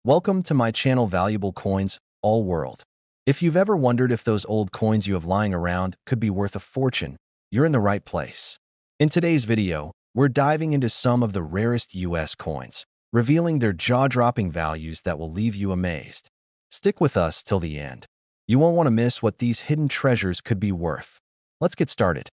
Welcome to my channel Valuable Coins, All World. If you've ever wondered if those old coins you have lying around could be worth a fortune, you're in the right place. In today's video, we're diving into some of the rarest US coins, revealing their jaw-dropping values that will leave you amazed. Stick with us till the end. You won't want to miss what these hidden treasures could be worth. Let's get started.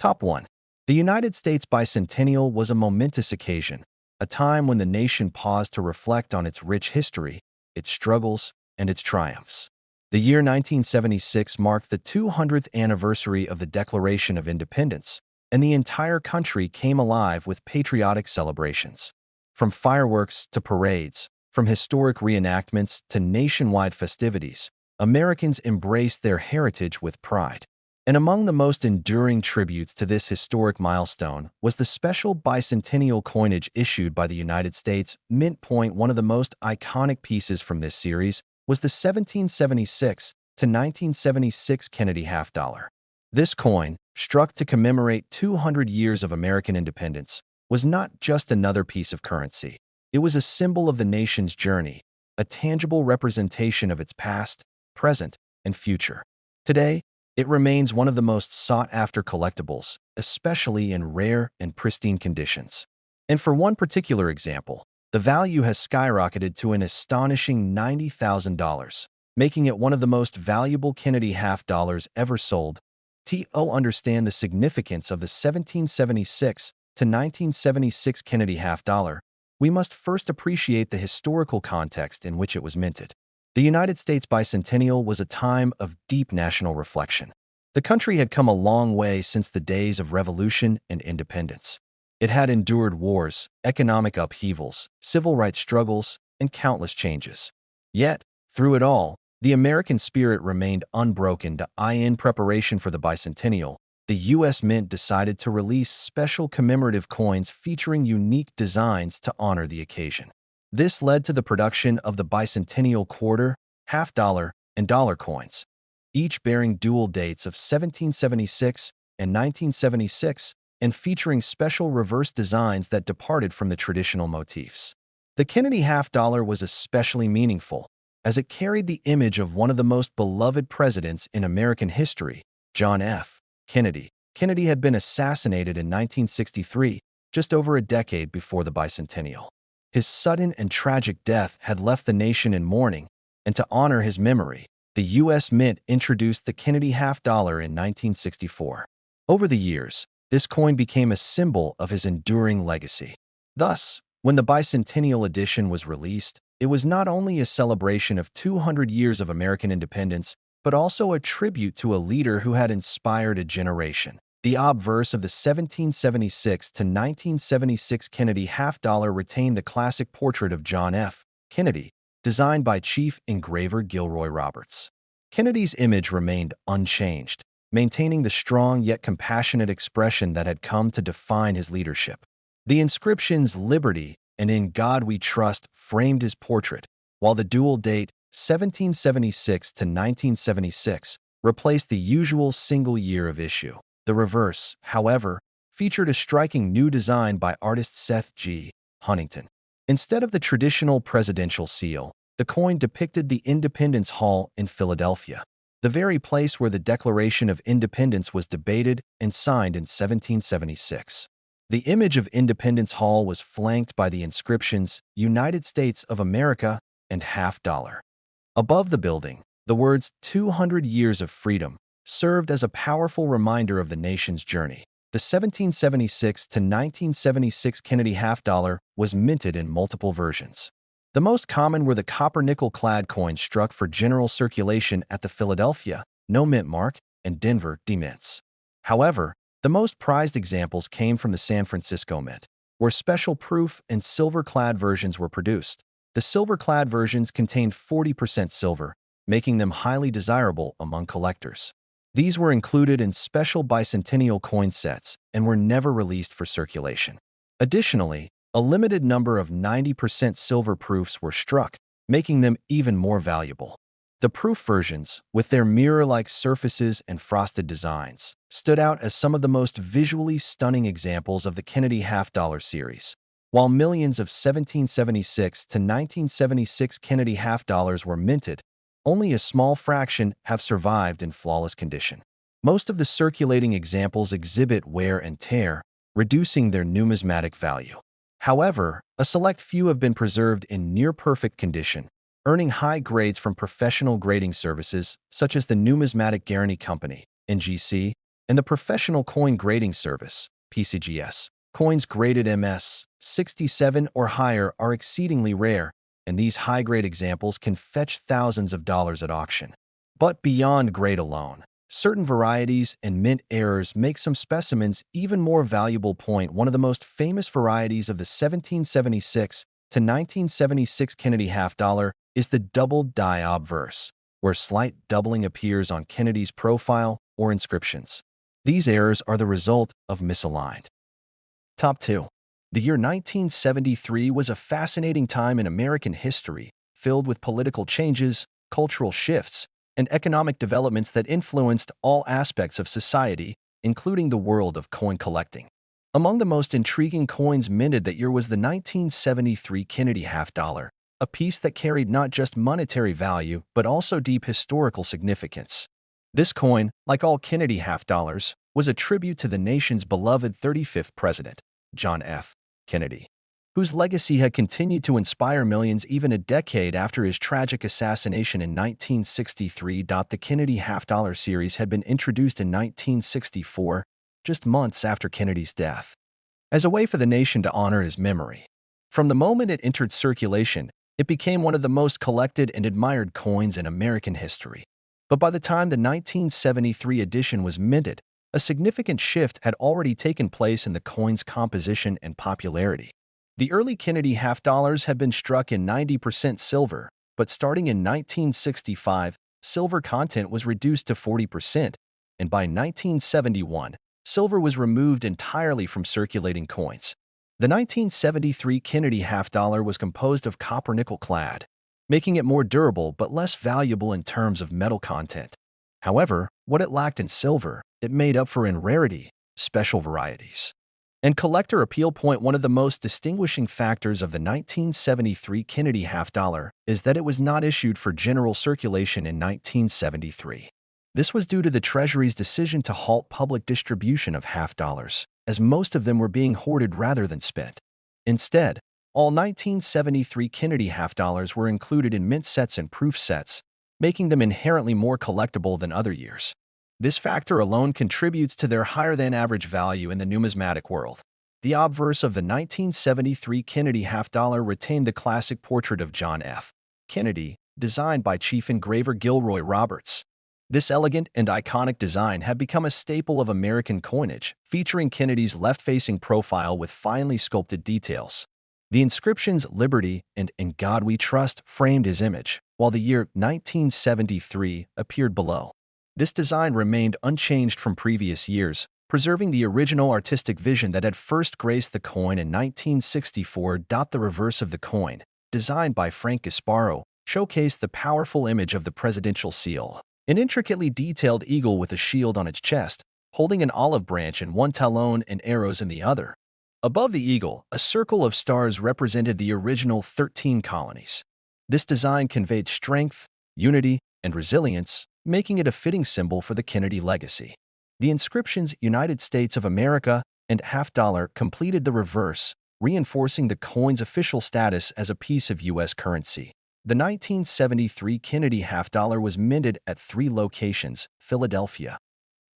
Top 1. The United States Bicentennial was a momentous occasion, a time when the nation paused to reflect on its rich history, its struggles, and its triumphs. The year 1976 marked the 200th anniversary of the Declaration of Independence, and the entire country came alive with patriotic celebrations. From fireworks to parades, from historic reenactments to nationwide festivities, Americans embraced their heritage with pride. And among the most enduring tributes to this historic milestone was the special bicentennial coinage issued by the United States Mint. One of the most iconic pieces from this series was the 1776 to 1976 Kennedy Half Dollar. This coin, struck to commemorate 200 years of American independence, was not just another piece of currency. It was a symbol of the nation's journey, a tangible representation of its past, present, and future. Today, it remains one of the most sought-after collectibles, especially in rare and pristine conditions. And for one particular example, the value has skyrocketed to an astonishing $90,000, making it one of the most valuable Kennedy half dollars ever sold. To understand the significance of the 1776 to 1976 Kennedy half dollar, we must first appreciate the historical context in which it was minted. The United States Bicentennial was a time of deep national reflection. The country had come a long way since the days of revolution and independence. It had endured wars, economic upheavals, civil rights struggles, and countless changes. Yet, through it all, the American spirit remained unbroken. In preparation for the Bicentennial, the U.S. Mint decided to release special commemorative coins featuring unique designs to honor the occasion. This led to the production of the Bicentennial quarter, half dollar, and dollar coins, each bearing dual dates of 1776 and 1976 and featuring special reverse designs that departed from the traditional motifs. The Kennedy half dollar was especially meaningful, as it carried the image of one of the most beloved presidents in American history, John F. Kennedy. Kennedy had been assassinated in 1963, just over a decade before the Bicentennial. His sudden and tragic death had left the nation in mourning, and to honor his memory, the U.S. Mint introduced the Kennedy half dollar in 1964. Over the years, this coin became a symbol of his enduring legacy. Thus, when the Bicentennial edition was released, it was not only a celebration of 200 years of American independence, but also a tribute to a leader who had inspired a generation. The obverse of the 1776 to 1976 Kennedy half dollar retained the classic portrait of John F. Kennedy, designed by Chief Engraver Gilroy Roberts. Kennedy's image remained unchanged, maintaining the strong yet compassionate expression that had come to define his leadership. The inscriptions "Liberty" and "In God We Trust" framed his portrait, while the dual date 1776 to 1976 replaced the usual single year of issue. The reverse, however, featured a striking new design by artist Seth G. Huntington. Instead of the traditional presidential seal, the coin depicted the Independence Hall in Philadelphia, the very place where the Declaration of Independence was debated and signed in 1776. The image of Independence Hall was flanked by the inscriptions "United States of America" and "half dollar." Above the building, the words "200 Years of Freedom" served as a powerful reminder of the nation's journey. The 1776 to 1976 Kennedy half dollar was minted in multiple versions. The most common were the copper nickel-clad coins struck for general circulation at the Philadelphia, No Mint Mark, and Denver, D mints. However, the most prized examples came from the San Francisco Mint, where special proof and silver-clad versions were produced. The silver-clad versions contained 40% silver, making them highly desirable among collectors. These were included in special bicentennial coin sets and were never released for circulation. Additionally, a limited number of 90% silver proofs were struck, making them even more valuable. The proof versions, with their mirror-like surfaces and frosted designs, stood out as some of the most visually stunning examples of the Kennedy half dollar series. While millions of 1776 to 1976 Kennedy half dollars were minted, only a small fraction have survived in flawless condition. Most of the circulating examples exhibit wear and tear, reducing their numismatic value. However, a select few have been preserved in near-perfect condition, earning high grades from professional grading services such as the Numismatic Guarantee Company, NGC, and the Professional Coin Grading Service, PCGS. Coins graded MS 67 or higher are exceedingly rare, and these high-grade examples can fetch thousands of dollars at auction. But beyond grade alone, certain varieties and mint errors make some specimens even more valuable. One of the most famous varieties of the 1776 to 1976 Kennedy half dollar is the double die obverse, where slight doubling appears on Kennedy's profile or inscriptions. These errors are the result of misaligned. Top 2. The year 1973 was a fascinating time in American history, filled with political changes, cultural shifts, and economic developments that influenced all aspects of society, including the world of coin collecting. Among the most intriguing coins minted that year was the 1973 Kennedy half dollar, a piece that carried not just monetary value but also deep historical significance. This coin, like all Kennedy half dollars, was a tribute to the nation's beloved 35th president, John F. Kennedy, whose legacy had continued to inspire millions even a decade after his tragic assassination in 1963. The Kennedy half dollar series had been introduced in 1964, just months after Kennedy's death, as a way for the nation to honor his memory. From the moment it entered circulation, it became one of the most collected and admired coins in American history. But by the time the 1973 edition was minted, a significant shift had already taken place in the coin's composition and popularity. The early Kennedy half dollars had been struck in 90% silver, but starting in 1965, silver content was reduced to 40%, and by 1971, silver was removed entirely from circulating coins. The 1973 Kennedy half dollar was composed of copper-nickel clad, making it more durable but less valuable in terms of metal content. However, what it lacked in silver, it made up for in rarity, special varieties, and collector appeal. One of the most distinguishing factors of the 1973 Kennedy half dollar is that it was not issued for general circulation in 1973. This was due to the Treasury's decision to halt public distribution of half dollars, as most of them were being hoarded rather than spent. Instead, all 1973 Kennedy half dollars were included in mint sets and proof sets, making them inherently more collectible than other years. This factor alone contributes to their higher-than-average value in the numismatic world. The obverse of the 1973 Kennedy half dollar retained the classic portrait of John F. Kennedy, designed by Chief Engraver Gilroy Roberts. This elegant and iconic design had become a staple of American coinage, featuring Kennedy's left-facing profile with finely sculpted details. The inscriptions "Liberty" and "In God We Trust" framed his image, while the year 1973 appeared below. This design remained unchanged from previous years, preserving the original artistic vision that had first graced the coin in 1964. The reverse of the coin, designed by Frank Gasparo, showcased the powerful image of the presidential seal, an intricately detailed eagle with a shield on its chest, holding an olive branch in one talon and arrows in the other. Above the eagle, a circle of stars represented the original 13 colonies. This design conveyed strength, unity, and resilience, making it a fitting symbol for the Kennedy legacy. The inscriptions "United States of America" and "half dollar" completed the reverse, reinforcing the coin's official status as a piece of U.S. currency. The 1973 Kennedy half dollar was minted at 3 locations: Philadelphia,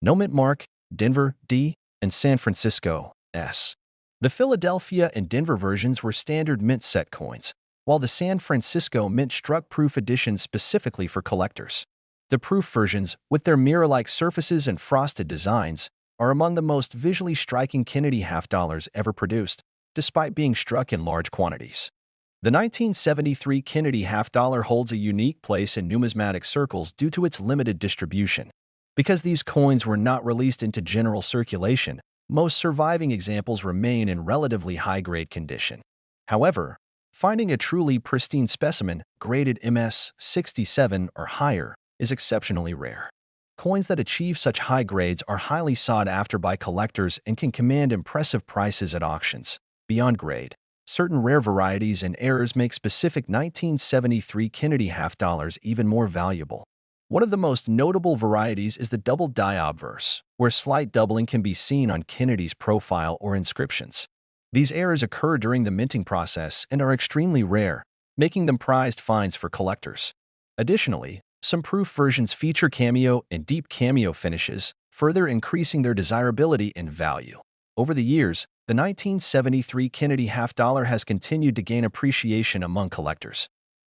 no mint mark, Denver, D, and San Francisco, S. The Philadelphia and Denver versions were standard mint set coins, while the San Francisco mint struck proof editions specifically for collectors. The proof versions, with their mirror-like surfaces and frosted designs, are among the most visually striking Kennedy half dollars ever produced, despite being struck in large quantities. The 1973 Kennedy half dollar holds a unique place in numismatic circles due to its limited distribution. Because these coins were not released into general circulation, most surviving examples remain in relatively high-grade condition. However, finding a truly pristine specimen, graded MS 67 or higher, is exceptionally rare. Coins that achieve such high grades are highly sought after by collectors and can command impressive prices at auctions. Beyond grade, certain rare varieties and errors make specific 1973 Kennedy half dollars even more valuable. One of the most notable varieties is the double die obverse, where slight doubling can be seen on Kennedy's profile or inscriptions. These errors occur during the minting process and are extremely rare, making them prized finds for collectors. Additionally, some proof versions feature cameo and deep cameo finishes, further increasing their desirability and value. Over the years, the 1973 Kennedy half dollar has continued to gain appreciation among collectors,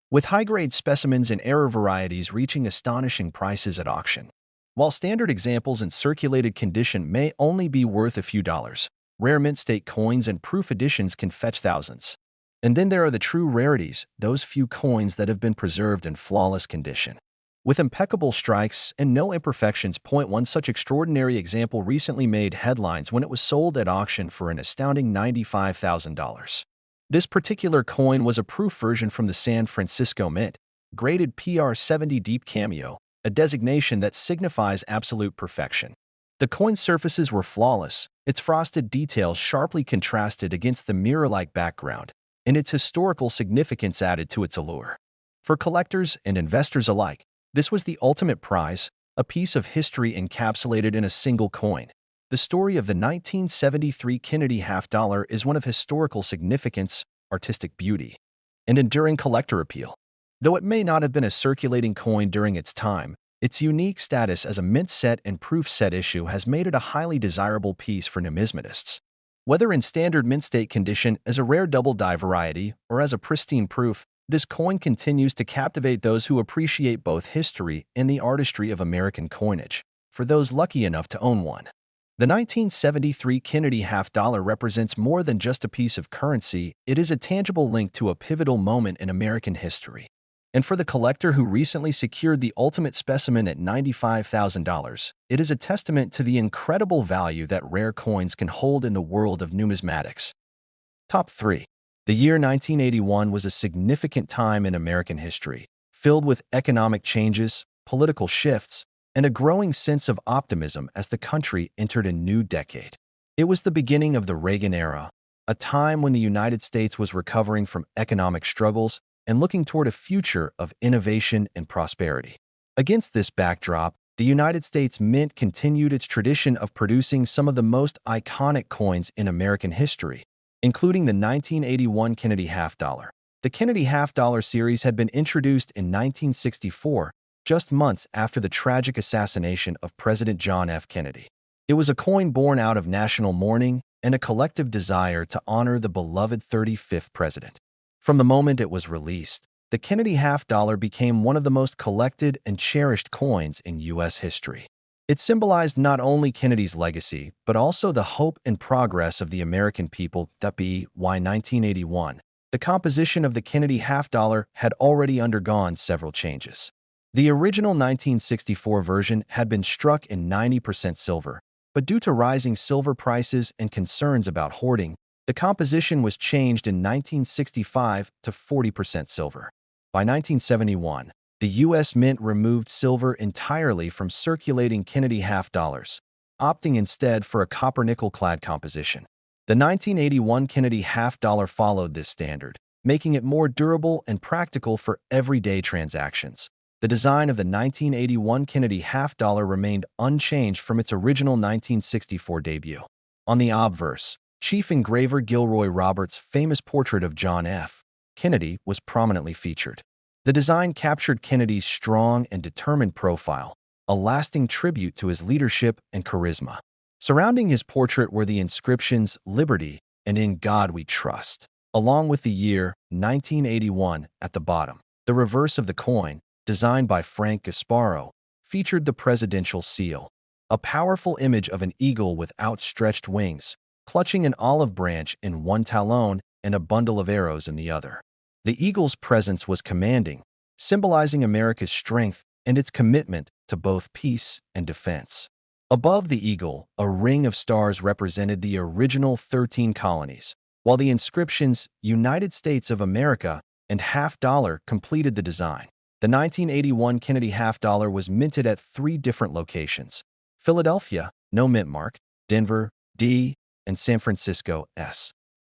with high-grade specimens and error varieties reaching astonishing prices at auction. While standard examples in circulated condition may only be worth a few dollars, rare mint state coins and proof editions can fetch thousands. And then there are the true rarities, those few coins that have been preserved in flawless condition, with impeccable strikes and no imperfections. One such extraordinary example recently made headlines when it was sold at auction for an astounding $95,000. This particular coin was a proof version from the San Francisco Mint, graded PR70 Deep Cameo, a designation that signifies absolute perfection. The coin's surfaces were flawless, its frosted details sharply contrasted against the mirror-like background, and its historical significance added to its allure. For collectors and investors alike, this was the ultimate prize, a piece of history encapsulated in a single coin. The story of the 1973 Kennedy half dollar is one of historical significance, artistic beauty, and enduring collector appeal. Though it may not have been a circulating coin during its time, its unique status as a mint set and proof set issue has made it a highly desirable piece for numismatists. Whether in standard mint state condition as a rare double die variety or as a pristine proof, this coin continues to captivate those who appreciate both history and the artistry of American coinage, for those lucky enough to own one. The 1973 Kennedy half dollar represents more than just a piece of currency. It is a tangible link to a pivotal moment in American history. And for the collector who recently secured the ultimate specimen at $95,000, it is a testament to the incredible value that rare coins can hold in the world of numismatics. Top 3. The year 1981 was a significant time in American history, filled with economic changes, political shifts, and a growing sense of optimism as the country entered a new decade. It was the beginning of the Reagan era, a time when the United States was recovering from economic struggles and looking toward a future of innovation and prosperity. Against this backdrop, the United States Mint continued its tradition of producing some of the most iconic coins in American history, including the 1981 Kennedy half dollar. The Kennedy half dollar series had been introduced in 1964, just months after the tragic assassination of President John F. Kennedy. It was a coin born out of national mourning and a collective desire to honor the beloved 35th president. From the moment it was released, the Kennedy half dollar became one of the most collected and cherished coins in U.S. history. It symbolized not only Kennedy's legacy, but also the hope and progress of the American people. By 1981, the composition of the Kennedy half dollar had already undergone several changes. The original 1964 version had been struck in 90% silver, but due to rising silver prices and concerns about hoarding, the composition was changed in 1965 to 40% silver. By 1971, the U.S. Mint removed silver entirely from circulating Kennedy half dollars, opting instead for a copper-nickel-clad composition. The 1981 Kennedy half dollar followed this standard, making it more durable and practical for everyday transactions. The design of the 1981 Kennedy half dollar remained unchanged from its original 1964 debut. On the obverse, Chief engraver Gilroy Roberts' famous portrait of John F. Kennedy was prominently featured. The design captured Kennedy's strong and determined profile, a lasting tribute to his leadership and charisma. Surrounding his portrait were the inscriptions "Liberty" and "In God We Trust," along with the year 1981 at the bottom. The reverse of the coin, designed by Frank Gasparo, featured the presidential seal, a powerful image of an eagle with outstretched wings, clutching an olive branch in one talon and a bundle of arrows in the other. The eagle's presence was commanding, symbolizing America's strength and its commitment to both peace and defense. Above the eagle, a ring of stars represented the original 13 colonies, while the inscriptions "United States of America" and "half dollar" completed the design. The 1981 Kennedy half dollar was minted at 3 different locations: Philadelphia, no mint mark; Denver, D, and San Francisco, S.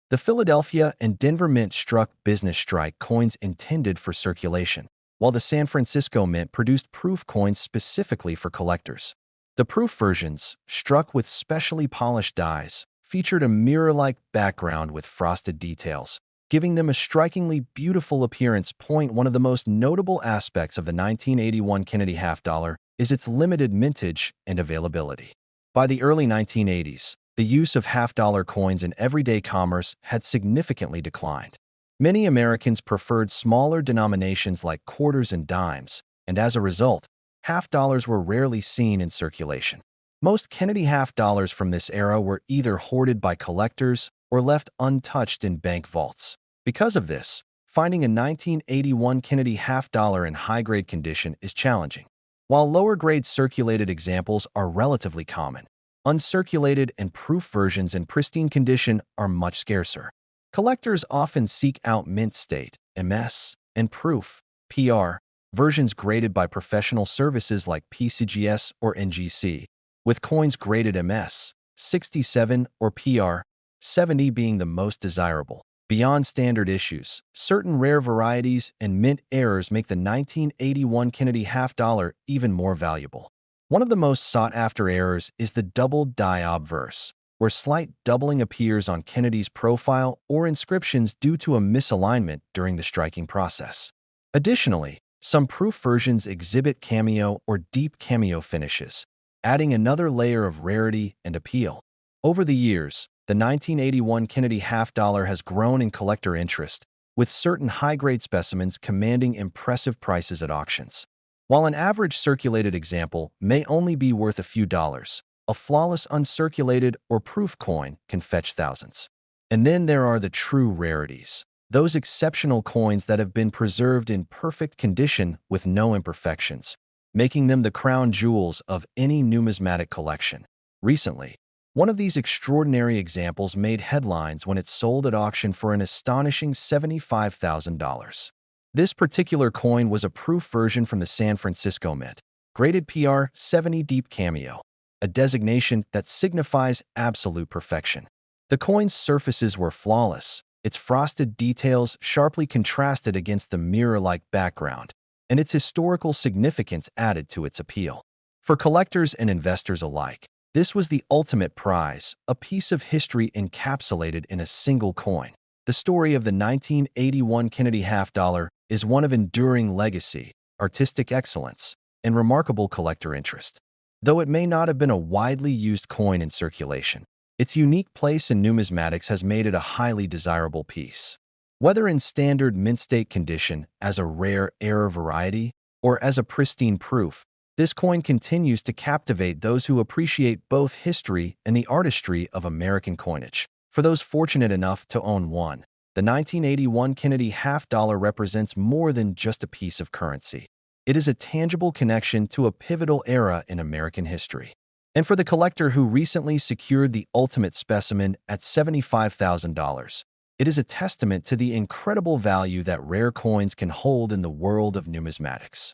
The Philadelphia and Denver Mint struck business strike coins intended for circulation, while the San Francisco Mint produced proof coins specifically for collectors. The proof versions, struck with specially polished dies, featured a mirror-like background with frosted details, giving them a strikingly beautiful appearance. One of the most notable aspects of the 1981 Kennedy Half Dollar is its limited mintage and availability. By the early 1980s, the use of half-dollar coins in everyday commerce had significantly declined. Many Americans preferred smaller denominations like quarters and dimes, and as a result, half-dollars were rarely seen in circulation. Most Kennedy half-dollars from this era were either hoarded by collectors or left untouched in bank vaults. Because of this, finding a 1981 Kennedy half-dollar in high-grade condition is challenging. While lower-grade circulated examples are relatively common, uncirculated and proof versions in pristine condition are much scarcer. Collectors often seek out mint state, MS, and proof, PR, versions graded by professional services like PCGS or NGC, with coins graded MS, 67 or PR, 70 being the most desirable. Beyond standard issues, certain rare varieties and mint errors make the 1981 Kennedy half-dollar even more valuable. One of the most sought-after errors is the double die obverse, where slight doubling appears on Kennedy's profile or inscriptions due to a misalignment during the striking process. Additionally, some proof versions exhibit cameo or deep cameo finishes, adding another layer of rarity and appeal. Over the years, the 1981 Kennedy half-dollar has grown in collector interest, with certain high-grade specimens commanding impressive prices at auctions. While an average circulated example may only be worth a few dollars, a flawless uncirculated or proof coin can fetch thousands. And then there are the true rarities, those exceptional coins that have been preserved in perfect condition with no imperfections, making them the crown jewels of any numismatic collection. Recently, one of these extraordinary examples made headlines when it sold at auction for an astonishing $75,000. This particular coin was a proof version from the San Francisco Mint, graded PR 70 Deep Cameo, a designation that signifies absolute perfection. The coin's surfaces were flawless, its frosted details sharply contrasted against the mirror-like background, and its historical significance added to its appeal. For collectors and investors alike, this was the ultimate prize, a piece of history encapsulated in a single coin. The story of the 1981 Kennedy half-dollar is one of enduring legacy, artistic excellence, and remarkable collector interest. Though it may not have been a widely used coin in circulation, its unique place in numismatics has made it a highly desirable piece. Whether in standard mint state condition as a rare error variety or as a pristine proof, this coin continues to captivate those who appreciate both history and the artistry of American coinage. For those fortunate enough to own one, the 1981 Kennedy half-dollar represents more than just a piece of currency. It is a tangible connection to a pivotal era in American history. And for the collector who recently secured the ultimate specimen at $75,000, it is a testament to the incredible value that rare coins can hold in the world of numismatics.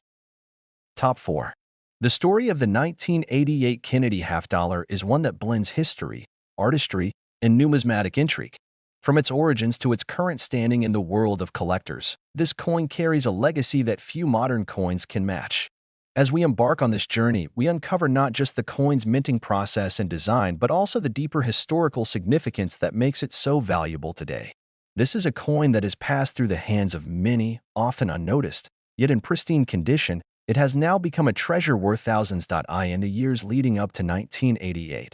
Top 4. The story of the 1988 Kennedy half-dollar is one that blends history, artistry, and numismatic intrigue. From its origins to its current standing in the world of collectors, this coin carries a legacy that few modern coins can match. As we embark on this journey, we uncover not just the coin's minting process and design, but also the deeper historical significance that makes it so valuable today. This is a coin that has passed through the hands of many, often unnoticed, yet in pristine condition, it has now become a treasure worth thousands. In the years leading up to 1988,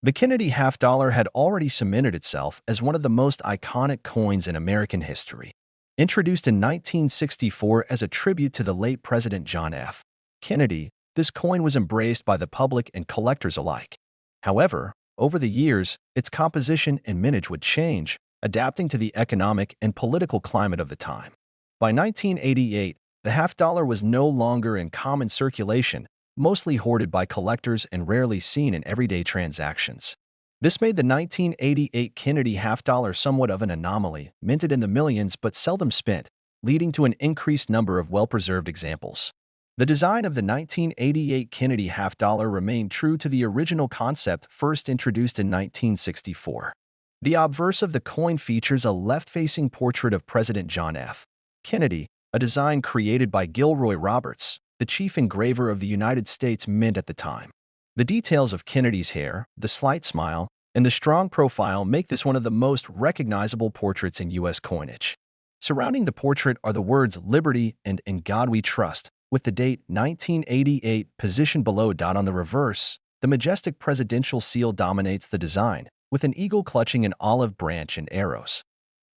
the Kennedy half-dollar had already cemented itself as one of the most iconic coins in American history. Introduced in 1964 as a tribute to the late President John F. Kennedy, this coin was embraced by the public and collectors alike. However, over the years, its composition and mintage would change, adapting to the economic and political climate of the time. By 1988, the half-dollar was no longer in common circulation, mostly hoarded by collectors and rarely seen in everyday transactions. This made the 1988 Kennedy half-dollar somewhat of an anomaly, minted in the millions but seldom spent, leading to an increased number of well-preserved examples. The design of the 1988 Kennedy half-dollar remained true to the original concept first introduced in 1964. The obverse of the coin features a left-facing portrait of President John F. Kennedy, a design created by Gilroy Roberts, the chief engraver of the United States Mint at the time. The details of Kennedy's hair, the slight smile, and the strong profile make this one of the most recognizable portraits in U.S. coinage. Surrounding the portrait are the words "Liberty" and "In God We Trust," with the date 1988 positioned below. On the reverse, the majestic presidential seal dominates the design, with an eagle clutching an olive branch and arrows,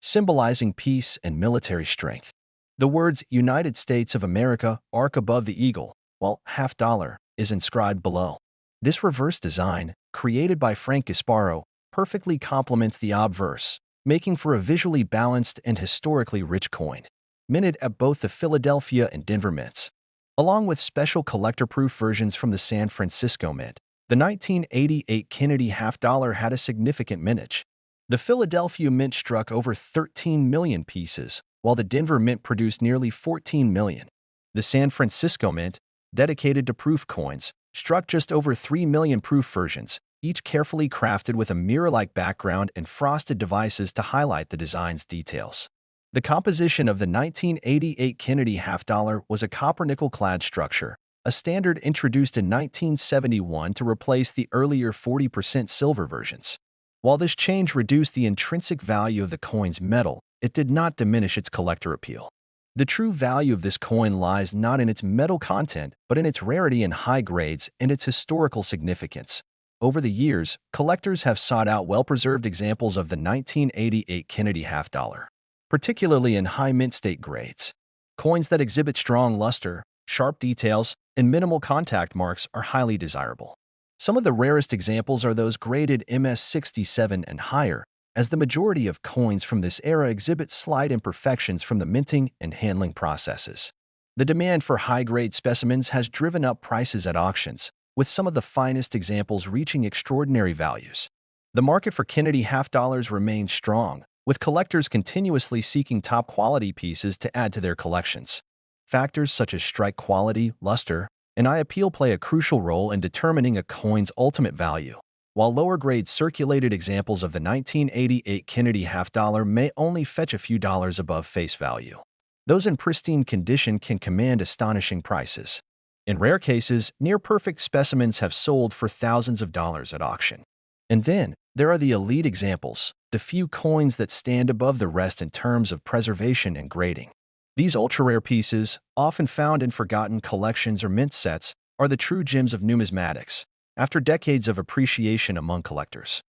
symbolizing peace and military strength. The words "United States of America" arc above the eagle, while "half dollar" is inscribed below. This reverse design, created by Frank Gasparo, perfectly complements the obverse, making for a visually balanced and historically rich coin, minted at both the Philadelphia and Denver mints. Along with special collector-proof versions from the San Francisco Mint, the 1988 Kennedy Half Dollar had a significant mintage. The Philadelphia Mint struck over 13 million pieces, while the Denver Mint produced nearly 14 million. The San Francisco Mint, dedicated to proof coins, struck just over 3 million proof versions, each carefully crafted with a mirror-like background and frosted devices to highlight the design's details. The composition of the 1988 Kennedy Half Dollar was a copper-nickel-clad structure, a standard introduced in 1971 to replace the earlier 40% silver versions. While this change reduced the intrinsic value of the coin's metal, it did not diminish its collector appeal. The true value of this coin lies not in its metal content, but in its rarity and high grades and its historical significance. Over the years, collectors have sought out well-preserved examples of the 1988 Kennedy Half Dollar, particularly in high mint state grades. Coins that exhibit strong luster, sharp details, and minimal contact marks are highly desirable. Some of the rarest examples are those graded MS-67 and higher, as the majority of coins from this era exhibit slight imperfections from the minting and handling processes. The demand for high-grade specimens has driven up prices at auctions, with some of the finest examples reaching extraordinary values. The market for Kennedy Half Dollars remains strong, with collectors continuously seeking top-quality pieces to add to their collections. Factors such as strike quality, luster, and eye appeal play a crucial role in determining a coin's ultimate value. While lower-grade circulated examples of the 1988 Kennedy Half Dollar may only fetch a few dollars above face value, those in pristine condition can command astonishing prices. In rare cases, near-perfect specimens have sold for thousands of dollars at auction. And then, there are the elite examples, the few coins that stand above the rest in terms of preservation and grading. These ultra-rare pieces, often found in forgotten collections or mint sets, are the true gems of numismatics, after decades of appreciation among collectors.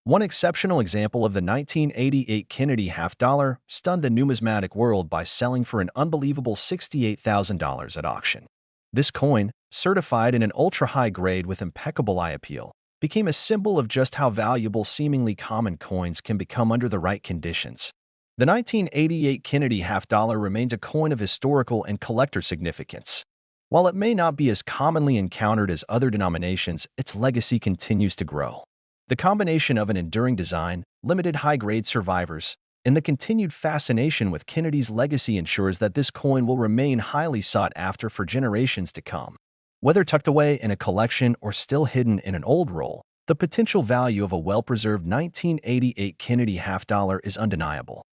One exceptional example of the 1988 Kennedy Half Dollar stunned the numismatic world by selling for an unbelievable $68,000 at auction. This coin, certified in an ultra-high grade with impeccable eye appeal, became a symbol of just how valuable seemingly common coins can become under the right conditions. The 1988 Kennedy Half Dollar remains a coin of historical and collector significance. While it may not be as commonly encountered as other denominations, its legacy continues to grow. The combination of an enduring design, limited high-grade survivors, and the continued fascination with Kennedy's legacy ensures that this coin will remain highly sought after for generations to come. Whether tucked away in a collection or still hidden in an old roll, the potential value of a well-preserved 1988 Kennedy Half Dollar is undeniable.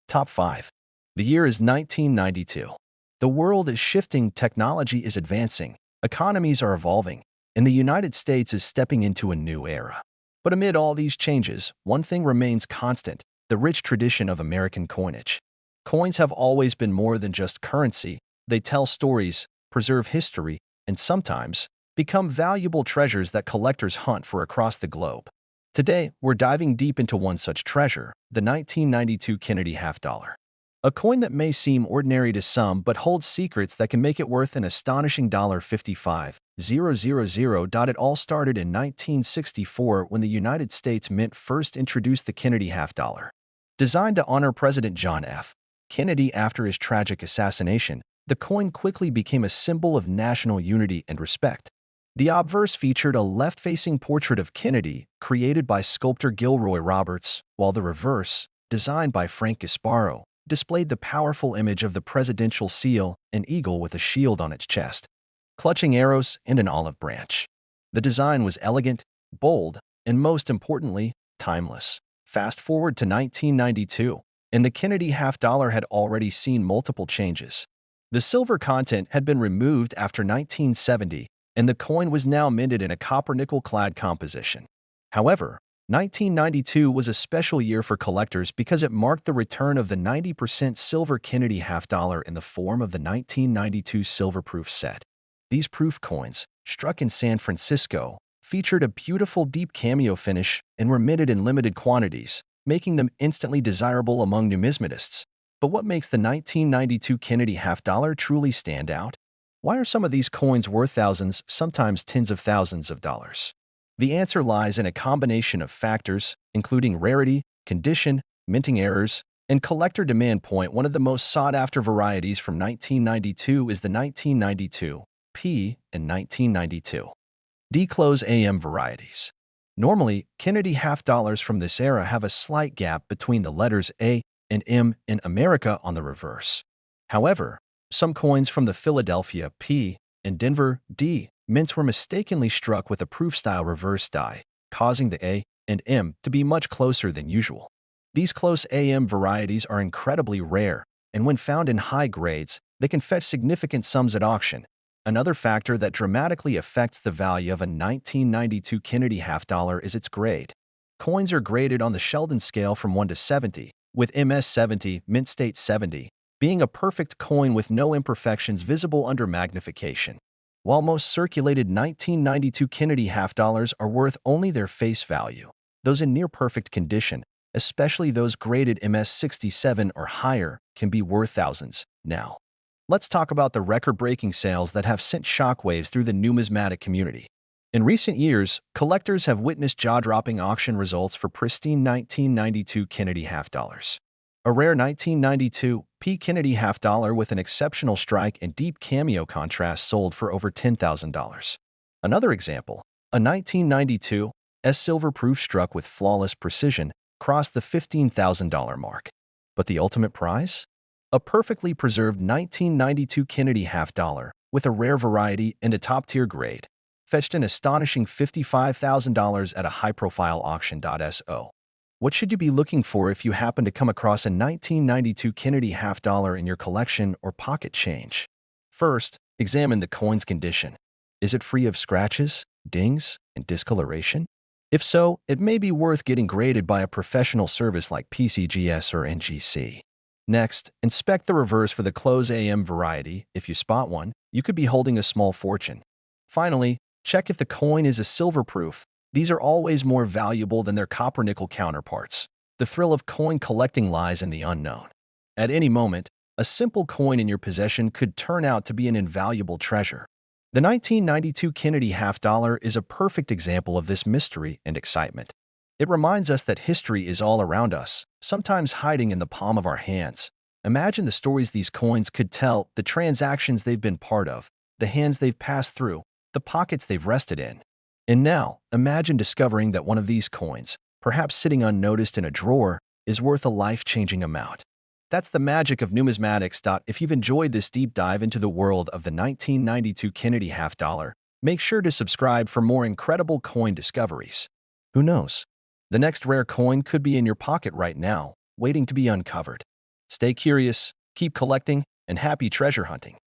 Top 5. The year is 1992. The world is shifting, technology is advancing, economies are evolving, and the United States is stepping into a new era. But amid all these changes, one thing remains constant: the rich tradition of American coinage. Coins have always been more than just currency. They tell stories, preserve history, and sometimes become valuable treasures that collectors hunt for across the globe. Today, we're diving deep into one such treasure, the 1992 Kennedy Half Dollar. A coin that may seem ordinary to some but holds secrets that can make it worth an astonishing $55,000. It all started in 1964 when the United States Mint first introduced the Kennedy Half Dollar. Designed to honor President John F. Kennedy after his tragic assassination, the coin quickly became a symbol of national unity and respect. The obverse featured a left-facing portrait of Kennedy, created by sculptor Gilroy Roberts, while the reverse, designed by Frank Gasparo, displayed the powerful image of the presidential seal, an eagle with a shield on its chest, clutching arrows and an olive branch. The design was elegant, bold, and most importantly, timeless, Fast forward to 1992, and the Kennedy half dollar had already seen multiple changes. The silver content had been removed after 1970, and the coin was now minted in a copper-nickel-clad composition. However, 1992 was a special year for collectors because it marked the return of the 90% silver Kennedy half dollar in the form of the 1992 silver proof set. These proof coins, struck in San Francisco, featured a beautiful deep cameo finish and were minted in limited quantities, making them instantly desirable among numismatists. But what makes the 1992 Kennedy half dollar truly stand out? Why are some of these coins worth thousands, sometimes tens of thousands of dollars? The answer lies in a combination of factors, including rarity, condition, minting errors, and collector demand. One of the most sought-after varieties from 1992 is the 1992 P and 1992 D close AM varieties. Normally, Kennedy half dollars from this era have a slight gap between the letters A and M in America on the reverse. However, some coins from the Philadelphia P and Denver D mints were mistakenly struck with a proof-style reverse die, causing the A and M to be much closer than usual. These close AM varieties are incredibly rare, and when found in high grades, they can fetch significant sums at auction. Another factor that dramatically affects the value of a 1992 Kennedy half dollar is its grade. Coins are graded on the Sheldon scale from 1 to 70, with MS 70, mint state 70, being a perfect coin with no imperfections visible under magnification. While most circulated 1992 Kennedy half dollars are worth only their face value, those in near-perfect condition, especially those graded MS 67 or higher, can be worth thousands. Now, let's talk about the record-breaking sales that have sent shockwaves through the numismatic community. In recent years, collectors have witnessed jaw-dropping auction results for pristine 1992 Kennedy half dollars. A rare 1992 P Kennedy half dollar with an exceptional strike and deep cameo contrast sold for over $10,000. Another example, a 1992 S silver proof struck with flawless precision crossed the $15,000 mark. But the ultimate prize? A perfectly preserved 1992 Kennedy half dollar with a rare variety and a top-tier grade, fetched an astonishing $55,000 at a high-profile auction. So, what should you be looking for if you happen to come across a 1992 Kennedy half dollar in your collection or pocket change? First, examine the coin's condition. Is it free of scratches, dings, and discoloration? If so, it may be worth getting graded by a professional service like PCGS or NGC. Next, inspect the reverse for the close AM variety. If you spot one, you could be holding a small fortune. Finally, check if the coin is a silver proof. These are always more valuable than their copper-nickel counterparts. The thrill of coin collecting lies in the unknown. At any moment, a simple coin in your possession could turn out to be an invaluable treasure. The 1992 Kennedy half dollar is a perfect example of this mystery and excitement. It reminds us that history is all around us, sometimes hiding in the palm of our hands. Imagine the stories these coins could tell, the transactions they've been part of, the hands they've passed through, the pockets they've rested in. And now, imagine discovering that one of these coins, perhaps sitting unnoticed in a drawer, is worth a life-changing amount. That's the magic of numismatics. If you've enjoyed this deep dive into the world of the 1992 Kennedy half dollar, make sure to subscribe for more incredible coin discoveries. Who knows? The next rare coin could be in your pocket right now, waiting to be uncovered. Stay curious, keep collecting, and happy treasure hunting.